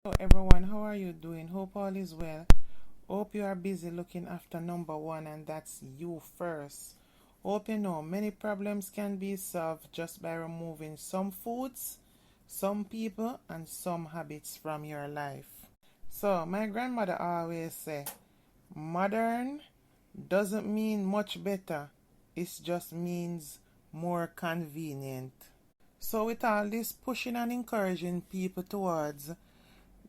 Hello everyone, how are you doing? Hope all is well. Hope you are busy looking after number one, and that's you first. Hope you know many problems can be solved just by removing some foods, some people, and some habits from your life. So, my grandmother always say, modern doesn't mean much better, it just means more convenient. So, with all this pushing and encouraging people towards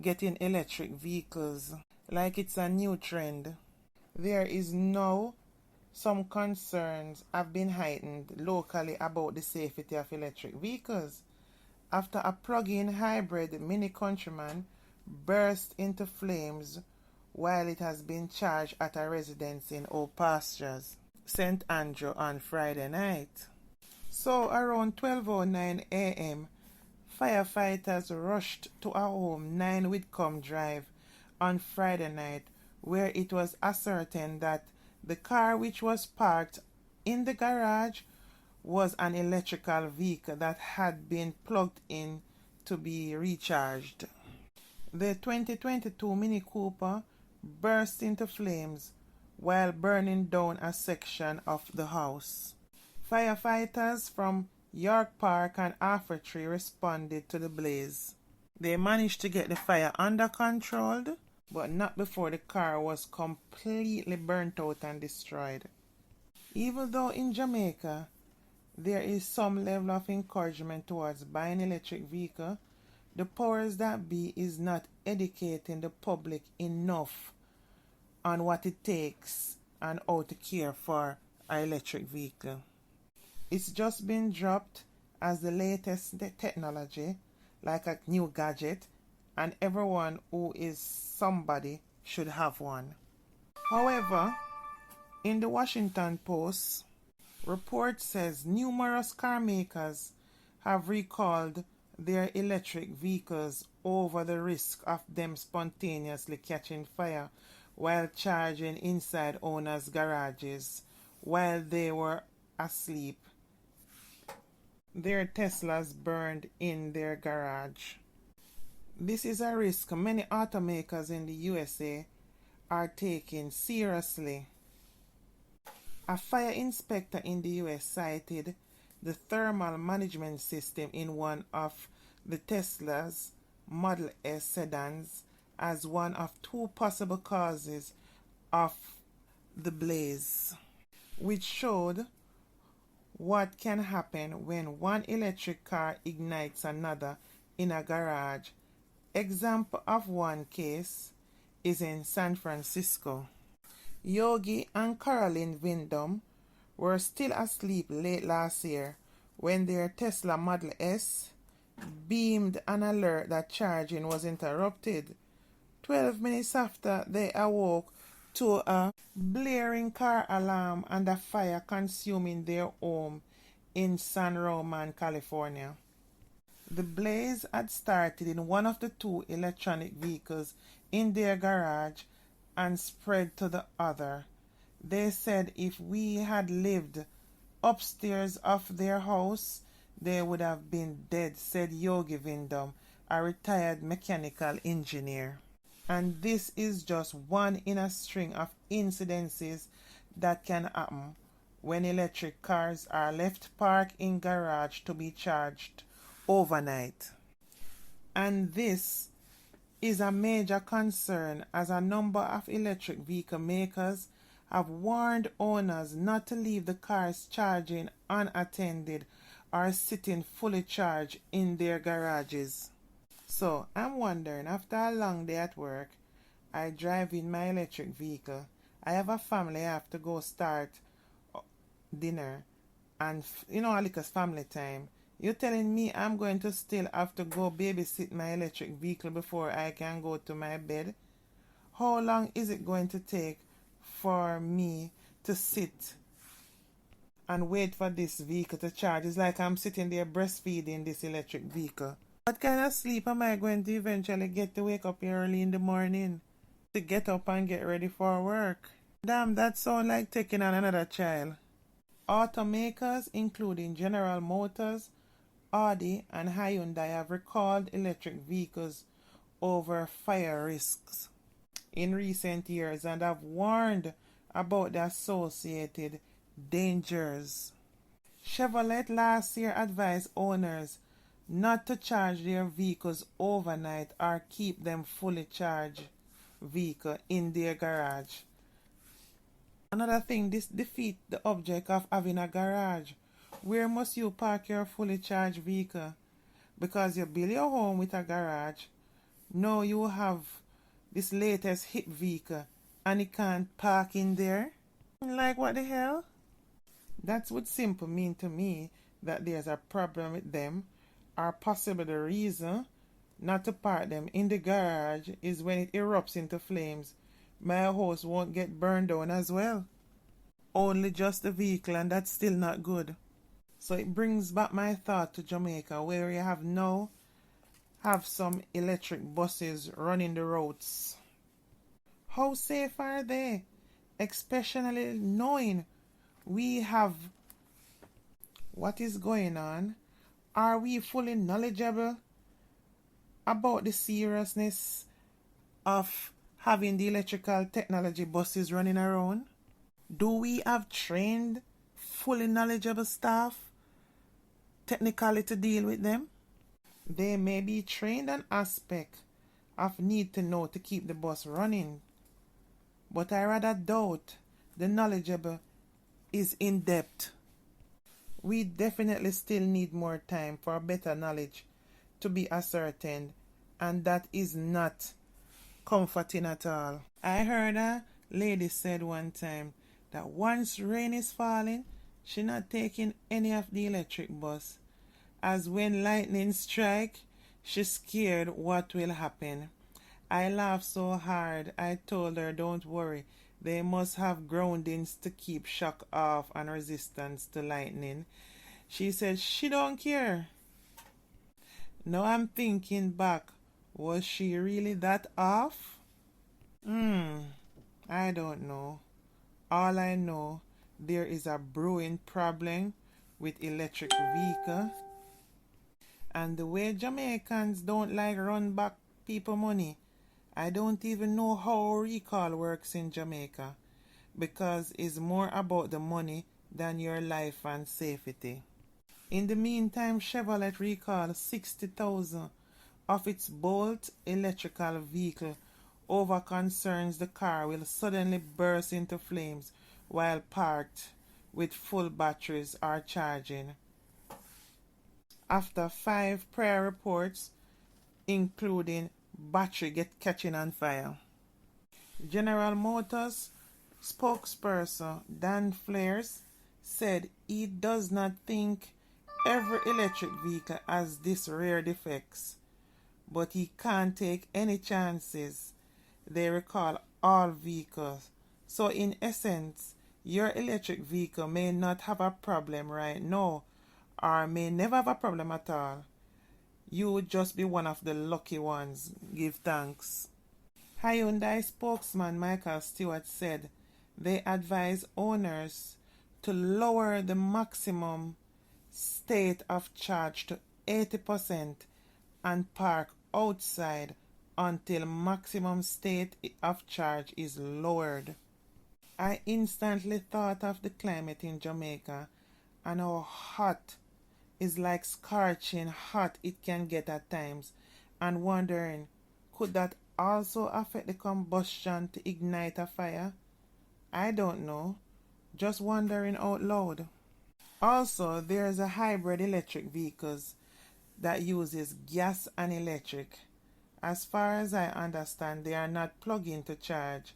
getting electric vehicles like it's a new trend, there is now some concerns have been heightened locally about the safety of electric vehicles after a plug-in hybrid Mini Countryman burst into flames while it has been charged at a residence in Old Pastures, St. Andrew on Friday night. So around 12:09 a.m., firefighters rushed to a home 9 Whitcomb Drive on Friday night, where it was ascertained that the car which was parked in the garage was an electrical vehicle that had been plugged in to be recharged. The 2022 Mini Cooper burst into flames while burning down a section of the house. Firefighters from York Park and Tree responded to the blaze. They managed to get the fire under control, but not before the car was completely burnt out and destroyed. Even though in Jamaica there is some level of encouragement towards buying electric vehicle, the powers that be is not educating the public enough on what it takes and how to care for an electric vehicle. It's just been dropped as the latest technology, like a new gadget, and everyone who is somebody should have one. However, in the Washington Post, report says numerous car makers have recalled their electric vehicles over the risk of them spontaneously catching fire while charging inside owners' garages while they were asleep. Their Teslas burned in their garage. This is a risk many automakers in the USA are taking seriously. A fire inspector in the US cited the thermal management system in one of the Tesla's Model S sedans as one of two possible causes of the blaze, which showed what can happen when one electric car ignites another in a garage. Example of one case is in San Francisco. Yogi and Carolyn Wyndham were still asleep late last year when their Tesla Model S beamed an alert that charging was interrupted. 12 minutes after, they awoke to a blaring car alarm and a fire consuming their home in San Roman, California. The blaze had started in one of the two electronic vehicles in their garage and spread to the other. They said if we had lived upstairs of their house, they would have been dead, said Yogi Vindam, a retired mechanical engineer. And this is just one in a string of incidences that can happen when electric cars are left parked in garage to be charged overnight. And this is a major concern as a number of electric vehicle makers have warned owners not to leave the cars charging unattended or sitting fully charged in their garages. So I'm wondering, after a long day at work, I drive in my electric vehicle. I have a family, I have to go start dinner and a little family time. You're telling me I'm going to still have to go babysit my electric vehicle before I can go to my bed? How long is it going to take for me to sit and wait for this vehicle to charge? It's like I'm sitting there breastfeeding this electric vehicle. What kind of sleep am I going to eventually get to wake up early in the morning to get up and get ready for work? Damn, that sounds like taking on another child. Automakers, including General Motors, Audi, and Hyundai, have recalled electric vehicles over fire risks in recent years and have warned about the associated dangers. Chevrolet last year advised owners not to charge their vehicles overnight or keep them fully charged vehicle in their garage. Another thing, this defeats the object of having a garage. Where must you park your fully charged vehicle? Because you build your home with a garage, now you have this latest hip vehicle and it can't park in there? Like what the hell? That would simply mean to me that there's a problem with them, or possibly the reason not to park them in the garage is when it erupts into flames. My house won't get burned down as well. Only just the vehicle, and that's still not good. So it brings back my thought to Jamaica, where we have some electric buses running the roads. How safe are they? Especially knowing we have what is going on. Are we fully knowledgeable about the seriousness of having the electrical technology buses running around? Do we have trained, fully knowledgeable staff technically to deal with them? They may be trained an aspect of need to know to keep the bus running, but I rather doubt the knowledgeable is in depth. We definitely still need more time for better knowledge to be ascertained, and that is not comforting at all. I heard a lady said one time that once rain is falling, she not taking any of the electric bus, as when lightning strike, she's scared what will happen. I laughed so hard, I told her don't worry, they must have groundings to keep shock off and resistance to lightning. She said she don't care. Now I'm thinking back, was she really that off? I don't know. All I know, there is a brewing problem with electric vehicle, and the way Jamaicans don't like run back people money, I don't even know how recall works in Jamaica, because it's more about the money than your life and safety. In the meantime, Chevrolet recalled 60,000 of its Bolt electrical vehicle over concerns the car will suddenly burst into flames while parked with full batteries or charging. After 5 prior reports, including battery catching on fire. General Motors spokesperson Dan Flares said he does not think every electric vehicle has this rare defects, but he can't take any chances. They recall all vehicles. So in essence, your electric vehicle may not have a problem right now, or may never have a problem at all. You would just be one of the lucky ones. Give thanks. Hyundai spokesman Michael Stewart said they advise owners to lower the maximum state of charge to 80% and park outside until maximum state of charge is lowered. I instantly thought of the climate in Jamaica and how hot is like scorching hot it can get at times, and wondering, could that also affect the combustion to ignite a fire? I don't know, just wondering out loud. Also, there's a hybrid electric vehicles that uses gas and electric. As far as I understand, they are not plug-in to charge,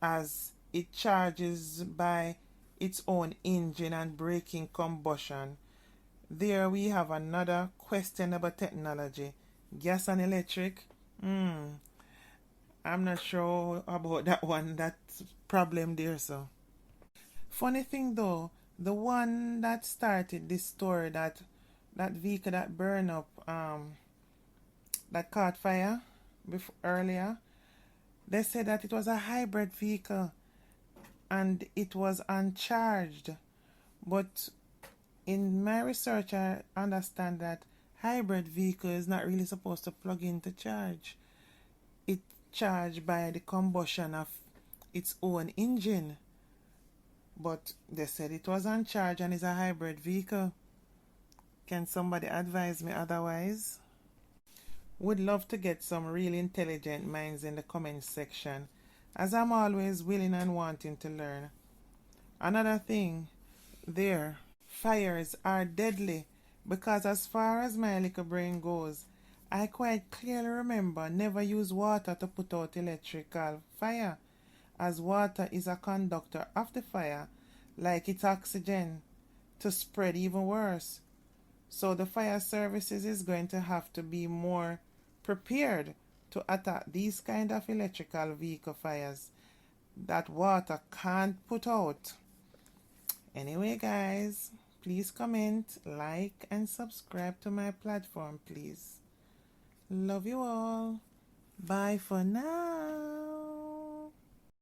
as it charges by its own engine and braking combustion. There we have another questionable technology. Gas and electric? I'm not sure about that one. That's problem there, so. Funny thing though, the one that started this story, that vehicle that burned up, that caught fire earlier, they said that it was a hybrid vehicle and it was uncharged. But in my research, I understand that hybrid vehicle is not really supposed to plug in to charge. charged by the combustion of its own engine. But they said it was on charge and is a hybrid vehicle. Can somebody advise me otherwise? Would love to get some really intelligent minds in the comments section, as I'm always willing and wanting to learn. Another thing, fires are deadly, because as far as my little brain goes, I quite clearly remember never use water to put out electrical fire, as water is a conductor of the fire, like it's oxygen, to spread even worse. So the fire services is going to have to be more prepared to attack these kind of electrical vehicle fires that water can't put out. Anyway, guys, please comment, like, and subscribe to my platform, please. Love you all. Bye for now.